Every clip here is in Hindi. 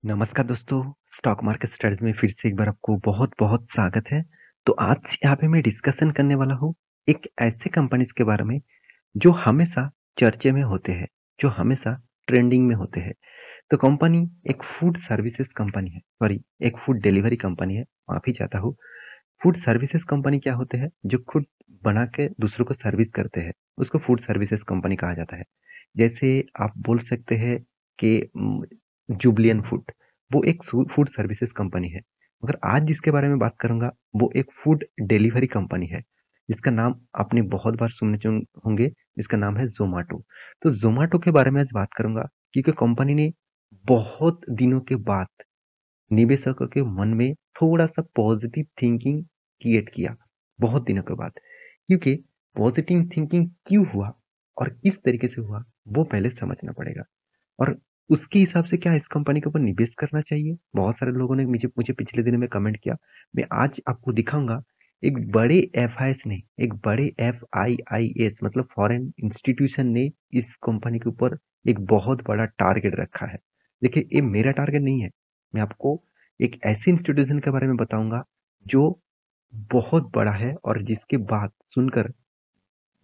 नमस्कार दोस्तों, स्टॉक मार्केट स्टडीज में फिर से एक बार आपको बहुत-बहुत स्वागत है। तो आज यहाँ पे मैं डिस्कशन करने वाला हूँ एक ऐसे कंपनीज़ के बारे में जो हमेशा चर्चे में होते हैं, जो हमेशा ट्रेंडिंग में होते हैं। तो कंपनी एक फूड सर्विसेज़ कंपनी है, सॉरी एक फूड डिलीवरी कंपनी है, माफ़ी चाहता हूँ। फूड सर्विसेज़ कंपनी क्या होते हैं? जो खुद बना के दूसरों को सर्विस करते हैं, उसको फूड सर्विसेज़ कंपनी कहा जाता है। जैसे आप बोल सकते हैं कि जुबलियन फूड, वो एक फूड सर्विसेज़ कंपनी है। मगर आज जिसके बारे में बात करूँगा, वो एक फूड डिलीवरी कंपनी है, जिसका नाम आपने बहुत बार सुने होंगे, जिसका नाम है ज़ोमैटो। तो ज़ोमैटो के बारे में आज बात करूँगा, क्योंकि कंपनी ने बहुत दिनों के बाद निवेशकों के मन में थोड़ा-सा पॉजिटिव थिंकिंग क्रिएट किया, बहुत दिनों के बाद। क्योंकि पॉजिटिव थिंकिंग क्यों हुआ और किस तरीके से हुआ, वो पहले समझना पड़ेगा। और उसके हिसाब से क्या इस कंपनी के ऊपर निवेश करना चाहिए? बहुत सारे लोगों ने मुझे मुझे पिछले दिनों में कमेंट किया। मैं आज आपको दिखाऊँगा, एक बड़े एफआईएस ने, एक बड़े एफआईआईएस मतलब फॉरेन इंस्टीट्यूशन ने इस कंपनी के ऊपर एक बहुत बड़ा टारगेट रखा है। देखिए, ये मेरा टारगेट नहीं है। मैं आपको एक ऐसे इंस्टीट्यूशन के बारे में बताऊँगा, जो बहुत बड़ा है और जिसकी बात सुनकर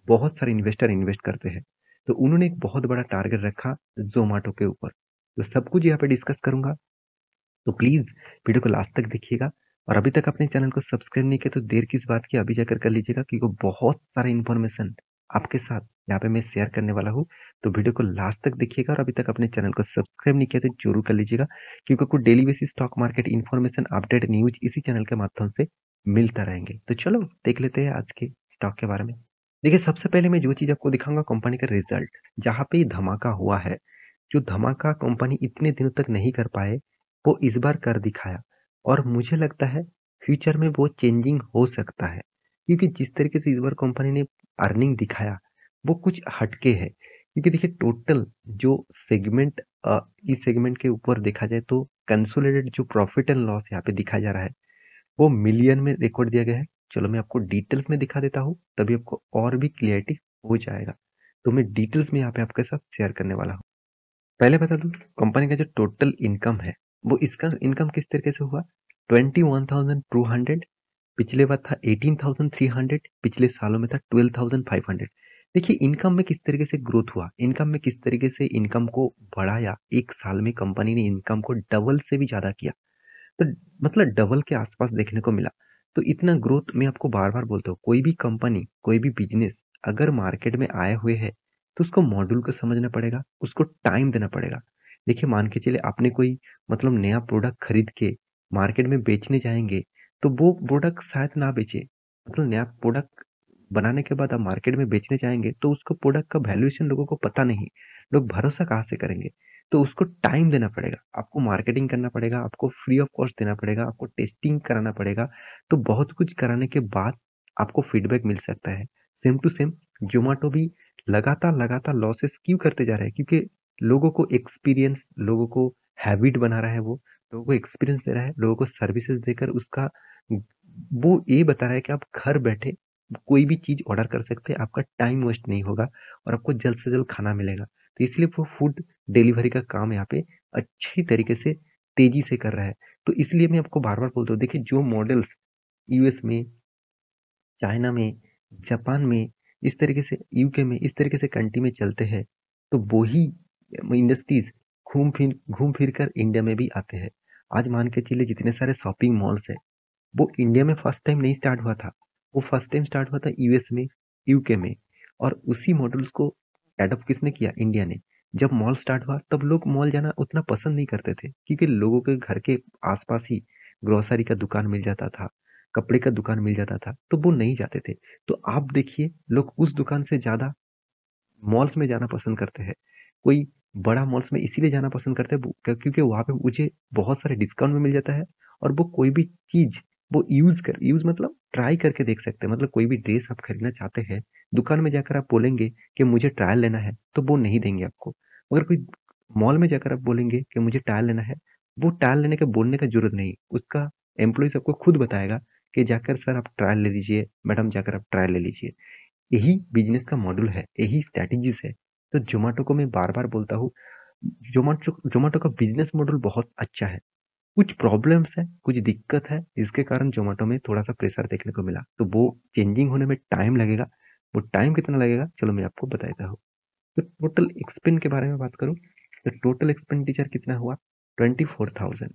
बहुत सारे इन्वेस्टर इन्वेस्ट करते हैं। तो उन्होंने एक बहुत बड़ा टारगेट रखा ज़ोमैटो के ऊपर। तो सब कुछ यहाँ पे डिस्कस करूँगा, तो प्लीज़ वीडियो को लास्ट तक देखिएगा। और अभी तक अपने चैनल को सब्सक्राइब नहीं किया तो देर किस बात की, अभी जाकर कर लीजिएगा, क्योंकि बहुत सारा इन्फॉर्मेशन आपके साथ यहाँ पे मैं शेयर करने वाला हूँ। तो वीडियो को लास्ट तक देखिएगा और अभी तक अपने चैनल को सब्सक्राइब नहीं किया तो ज़रूर कर लीजिएगा, क्योंकि आपको daily basis stock market information, update, news इसी चैनल के माध्यम से मिलता रहेंगे। तो चलो देख लेते हैं आज के स्टॉक के बारे में। देखिए, सबसे पहले मैं जो चीज़ आपको दिखाऊँगा कंपनी का रिज़ल्ट, जहाँ पे धमाका हुआ है, जो धमाका कंपनी इतने दिनों तक नहीं कर पाए, वो इस बार कर दिखाया। और मुझे लगता है फ्यूचर में वो चेंजिंग हो सकता है, क्योंकि जिस तरीके से इस बार कंपनी ने अर्निंग दिखाया, वो कुछ हटके है। क्योंकि देखिए, टोटल जो सेगमेंट इस सेगमेंट के ऊपर देखा जाए तो कंसोलिडेटेड जो प्रॉफिट एंड लॉस यहाँ पे दिखाया जा रहा है, वो मिलियन में रिकॉर्ड दिया गया है। चलो मैं आपको डिटेल्स में दिखा देता हूँ, तभी आपको और भी क्लियरिटी हो जाएगा। तो मैं डिटेल्स में यहाँ पे आपके साथ शेयर करने वाला हूँ। पहले बता दूँ, कंपनी का जो टोटल इनकम है, वो इसका इनकम किस तरीके से हुआ? 21,200, पिछले बार था 18,300, पिछले सालों में था 12,500। देखिए, इनकम में किस तरीके से ग्रोथ हुआ, इनकम में किस तरीके से इनकम को बढ़ाया। 1 साल में कंपनी ने इनकम को डबल से भी ज़्यादा किया। तो मतलब डबल के आसपास देखने को मिला। तो इतना ग्रोथ मैं आपको बार-बार बोलता हूँ, कोई भी कंपनी, कोई भी बिज़नेस अगर मार्केट में आए हुए है, तो उसको मॉड्यूल को समझना पड़ेगा, उसको टाइम देना पड़ेगा। देखिए, मान के चलिए आपने कोई मतलब नया प्रोडक्ट खरीद के मार्केट में बेचने जाएँगे, तो वो प्रोडक्ट शायद ना बेचे। मतलब नया प्रोडक्ट बनाने के बाद आप मार्केट में बेचने जाएँगे, तो उसको प्रोडक्ट का वैल्यूएशन लोगों को पता नहीं, लोग भरोसा कहाँ से करेंगे? तो उसको टाइम देना पड़ेगा, आपको मार्केटिंग करना पड़ेगा, आपको फ्री ऑफ कॉस्ट देना पड़ेगा, आपको टेस्टिंग कराना पड़ेगा। तो बहुत कुछ कराने के बाद आपको फीडबैक मिल सकता है। सेम टू सेम ज़ोमैटो भी लगातार लॉसेस क्यों करते जा रहे हैं? क्योंकि लोगों को एक्सपीरियंस, लोगों को हैबिट बना रहा है वो, लोगों को एक्सपीरियंस दे रहा है, लोगों को सर्विसेज़ देकर उसका वो ये बता रहा है कि आप घर बैठे कोई भी चीज़ ऑर्डर कर सकते हैं, आपका टाइम वेस्ट नहीं होगा और आपको जल्द से जल्द खाना मिलेगा। तो इसलिए वो फूड डिलीवरी का काम यहाँ पे अच्छी तरीके से तेज़ी से कर रहा है। तो इसलिए मैं आपको बार-बार बोलता हूँ, देखिए जो मॉडल्स यूएस में, चाइना में, जापान में, इस तरीके से यूके में, इस तरीके से कंट्री में चलते हैं, तो वो ही इंडस्ट्रीज़ घूम फिर कर इंडिया में भी आते हैं। आज मान के चलिए जितने सारे शॉपिंग मॉल्स हैं, वो इंडिया में फर्स्ट टाइम नहीं स्टार्ट हुआ था। वो फर्स्ट टाइम स्टार्ट हुआ था यूएस में, यूके में, और उसी मॉडल्स को एडॉप्ट किसने किया? इंडिया ने। जब मॉल स्टार्ट हुआ तब लोग मॉल जाना उतना पसंद नहीं करते थे, क्योंकि लोगों के घर के आस-पास ही ग्रोसरी का दुकान मिल जाता था, कपड़े का दुकान मिल जाता था, तो वो नहीं जाते थे। तो आप देखिए, लोग उस दुकान से ज़्यादा मॉल्स में जाना पसंद करते हैं। कोई बड़ा मॉल्स में इसीलिए जाना पसंद करते हैं क्योंकि वहाँ पे मुझे बहुत सारे डिस्काउंट में मिल जाता है, और वो कोई भी चीज़ वो यूज़ मतलब ट्राई करके देख सकते हैं। मतलब कोई भी ड्रेस आप खरीदना चाहते हैं, दुकान में जाकर आप बोलेंगे कि मुझे ट्रायल लेना है, तो वो नहीं देंगे आपको। मगर कोई मॉल में जाकर आप बोलेंगे कि मुझे ट्रायल लेना है, वो ट्रायल लेने के बोलने का ज़रूरत नहीं। उसका एम्प्लॉइज़ आपको खुद बताएगा कि जाकर सर आप ट्रायल ले लीजिए, मैडम जाकर आप ट्रायल ले लीजिए। यही बिज़नेस का मॉड्यूल है, यही स्ट्रैटेजीज़ है। तो ज़ोमैटो को मैं बार-बार बोलता हूँ, ज़ोमैटो का बिज़नेस मॉडल बहुत अच्छा है। कुछ प्रॉब्लम्स है, कुछ दिक्कत है, इसके कारण ज़ोमैटो में थोड़ा-सा प्रेशर देखने को मिला। तो वो चेंजिंग होने में टाइम लगेगा। वो टाइम कितना लगेगा, चलो मैं आपको बता देता हूँ। तो टोटल एक्सपेंड के बारे में बात करूँ, तो टोटल एक्सपेंडिचर कितना हुआ? 24,000।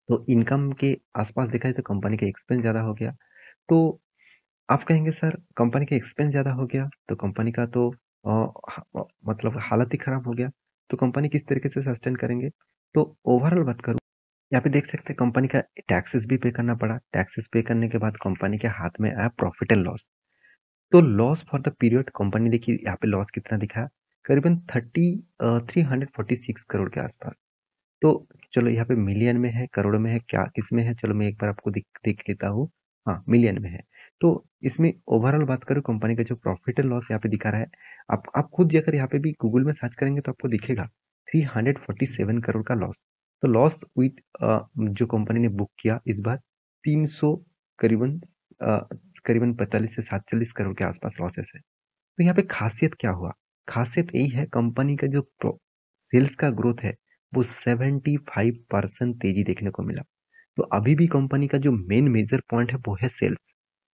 तो इनकम के आस-पास देखा जाए तो कंपनी का एक्सपेंस ज़्यादा हो गया। तो आप कहेंगे सर कंपनी का एक्सपेंस ज़्यादा हो गया, तो कंपनी का तो मतलब हालत ही खराब हो गया। तो कंपनी किस तरीके से सस्टेन करेंगे? तो ओवरऑल बात करूँ, यहाँ पे देख सकते हैं कंपनी का टैक्सेस भी पे करना पड़ा। टैक्सेस पे करने के बाद कंपनी के हाथ में आया प्रॉफिट एंड लॉस। तो loss for the period company देखिए यहाँ पे लॉस कितना दिखा? करीबन 346 करोड़ के आसपास। तो चलो यहाँ पे मिलियन में है, करोड़ में है, क्या किसमें है? चलो मैं एक बार आपको देख लेता हूँ। हाँ, मिलियन में है। तो इसमें ओवरऑल बात करूँ कंपनी का जो प्रॉफिट एंड लॉस यहाँ पे दिखा रहा है, आप खुद जाकर यहाँ पे भी गूगल में सर्च करेंगे तो आपको दिखेगा 347 करोड़ का लॉस। तो लॉस विथ जो कंपनी ने बुक किया इस बार 300 करीबन अ, करीबन 45 से 47 करोड़ के आसपास लॉसेस है। तो यहाँ पे खासियत क्या हुआ? खासियत यही है कंपनी का जो सेल्स का ग्रोथ है वो 75% तेजी देखने को मिला। तो अभी भी कंपनी का जो मेन मेजर पॉइंट है वो है सेल्स।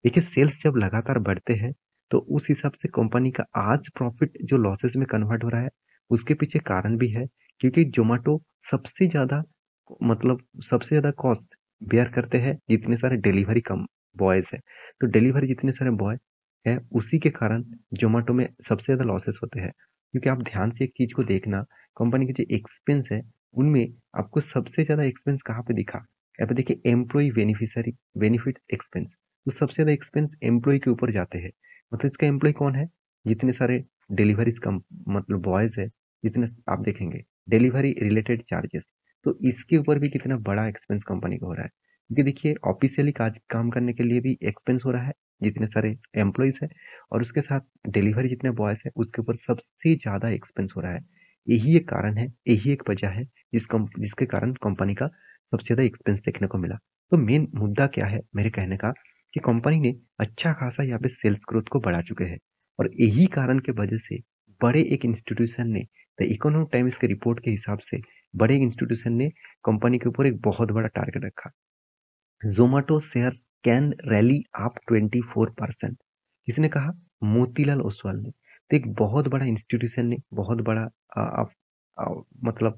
देखिए सेल्स जब लगातार बढ़ते हैं तो उस हिसाब से कंपनी का आज प्रॉफिट जो लॉसेस में कन्वर्ट हो रहा है उसके पीछे कारण भी है क्योंकि जोमेटो सबसे ज़्यादा मतलब सबसे ज़्यादा कॉस्ट बेयर करते हैं जितने सारे डिलीवरी कम बॉयज़ हैं। तो डिलीवरी जितने सारे बॉय हैं उसी के कारण जोमेटो में सबसे ज़्यादा लॉसेस होते हैं। क्योंकि आप ध्यान से एक चीज़ को देखना कंपनी के जो एक्सपेंस है उनमें आपको सबसे ज़्यादा एक्सपेंस कहाँ पे दिखा? यहाँ पे देखिए एम्प्लॉयी बेनिफिट एक्सपेंस। तो सबसे ज़्यादा एक्सपेंस एम्प्लॉयी के ऊपर जाते हैं। मतलब इसका एम्प्लॉयी कौन है? जितने सारे डिलीवरीज़ कम मतलब बॉयज़ है, जितने आप देखेंगे डिलीवरी रिलेटेड चार्जेस। तो इसके ऊपर भी कितना बड़ा एक्सपेंस कंपनी का हो रहा है। क्योंकि देखिए ऑफ़िशियली काज काम करने के लिए भी एक्सपेंस हो रहा है, जितने सारे एम्प्लॉइज़ हैं और उसके साथ डिलीवरी जितने बॉयज़ हैं, उसके ऊपर सबसे ज़्यादा एक्सपेंस हो रहा है। यही एक कारण है, यही एक वजह है जिसके कारण कंपनी का सबसे ज़्यादा एक्सपेंस देखने को मिला। तो मेन मुद्दा क्या है मेरे कहने का कि कंपनी ने अच्छा खासा यहाँ पे सेल्स ग्रोथ को बढ़ा चुके हैं और यही कारण के वजह से बड़े एक इंस्टीट्यूशन ने द इकोनॉमिक टाइम्स के रिपोर्ट के हिसाब से बड़े इंस्टीट्यूशन ने कंपनी के ऊपर एक बहुत बड़ा टारगेट रखा। Zomato shares can rally up 24%। किसने कहा? मोतीलाल ओसवाल ने। तो एक बहुत बड़ा इंस्टीट्यूशन ने बहुत बड़ा अ, आप मतलब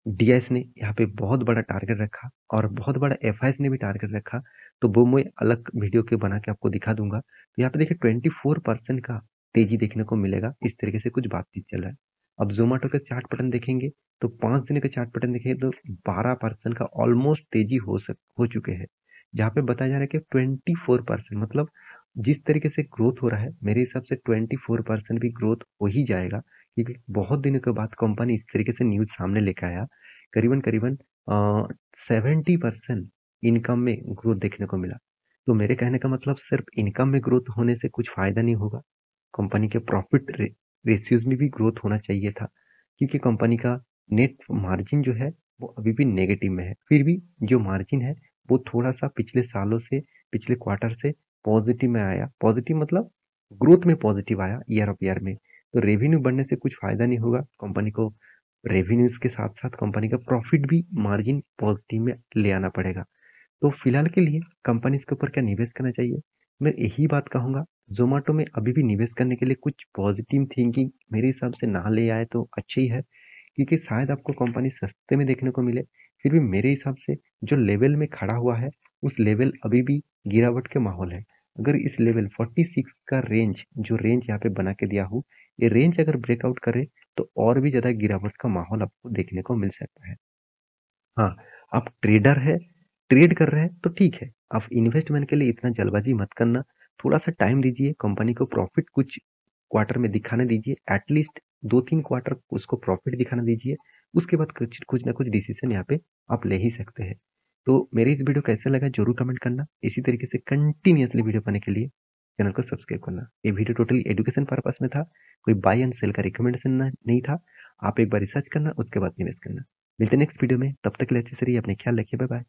डीआईएस ने यहाँ पे बहुत बड़ा टारगेट रखा और बहुत बड़ा एफआईएस ने भी टारगेट रखा। तो वो मैं अलग वीडियो के बना के आपको दिखा दूँगा। तो यहाँ पे देखिए 24% का तेज़ी देखने को मिलेगा। इस तरीके से कुछ बातचीत चल रहा है। अब ज़ोमैटो का चार्ट पैटर्न देखेंगे तो 5 दिन का चार्ट पैटर्न देखेंगे तो 12% का ऑलमोस्ट तेज़ी हो चुके हैं। जहाँ पे बताया जा रहा है कि 24% मतलब जिस तरीके से ग्रोथ हो रहा है मेरे हिसाब से 24% भी ग्रोथ हो ही जाएगा क्योंकि बहुत दिनों के बाद कंपनी इस तरीके से न्यूज़ सामने लेकर आया। करीबन 70% इनकम में ग्रोथ देखने को मिला। तो मेरे कहने का मतलब सिर्फ इनकम में ग्रोथ होने से कुछ फ़ायदा नहीं होगा। कंपनी के प्रॉफ़िट रेशियोज़ में भी ग्रोथ होना चाहिए था क्योंकि कंपनी का नेट मार्जिन जो है वो अभी भी नेगेटिव में है। फिर भी जो मार्जिन है वो थोड़ा-सा पिछले सालों से पिछले क्वार्टर से पॉज़िटिव में आया। पॉज़िटिव मतलब ग्रोथ में पॉज़िटिव आया ईयर ऑफ ईयर में। तो रेवेन्यू बढ़ने से कुछ फ़ायदा नहीं होगा। कंपनी को रेवेन्यूज़ के साथ-साथ कंपनी का प्रॉफ़िट भी मार्जिन पॉज़िटिव में ले आना पड़ेगा। तो फिलहाल के लिए कंपनी इसके ऊपर क्या निवेश करना चाहिए? मैं यही बात कहूँगा, ज़ोमैटो में अभी भी निवेश करने के लिए कुछ पॉज़िटिव थिंकिंग मेरे हिसाब से ना ले आए तो अच्छा ही है, क्योंकि शायद आपको कंपनी सस्ते में देखने को मिले। फिर भी मेरे हिसाब से जो लेवल में खड़ा हुआ है, उस लेवल अभी भी गिरावट के माहौल है। अगर इस लेवल 46 का रेंज जो रेंज यहाँ पे बना के दिया हूँ, ये रेंज अगर ब्रेकआउट करे, तो और भी ज़्यादा गिरावट का माहौल आपको देखने को मिल सकता है। हाँ, आप ट्रेडर हैं, ट्रेड कर रहे हैं तो ठीक है। आप इन्वेस्टमेंट के लिए इतना जल्दबाज़ी मत करना। थोड़ा-सा टाइम दीजिए, कंपनी को प्रॉफ़िट कुछ क्वार्टर में दिखाने दीजिए। एट लीस्ट 2-3 क्वार्टर उसको प्रॉफ़िट दिखाने दीजिए। उसके बाद कुछ कुछ ना कुछ डिसीज़न यहाँ पे आप ले ही सकते हैं। तो मेरी इस वीडियो कैसा लगा ज़रूर कमेंट करना। इसी तरीके से कंटिन्यूअसली वीडियो पाने के लिए चैनल को सब्सक्राइब करना। ये वीडियो टोटली एजुकेशन पर्पज़ में था, कोई बाय एंड सेल का रिकमेंडेशन नहीं था। आप एक बार रिसर्च करना, उसके बाद निवेश करना। मिलते हैं नेक्स्ट वीडियो में, तब तक के लिए अच्छे से रहिए, अपने ख्याल रखिए, बाय बाय।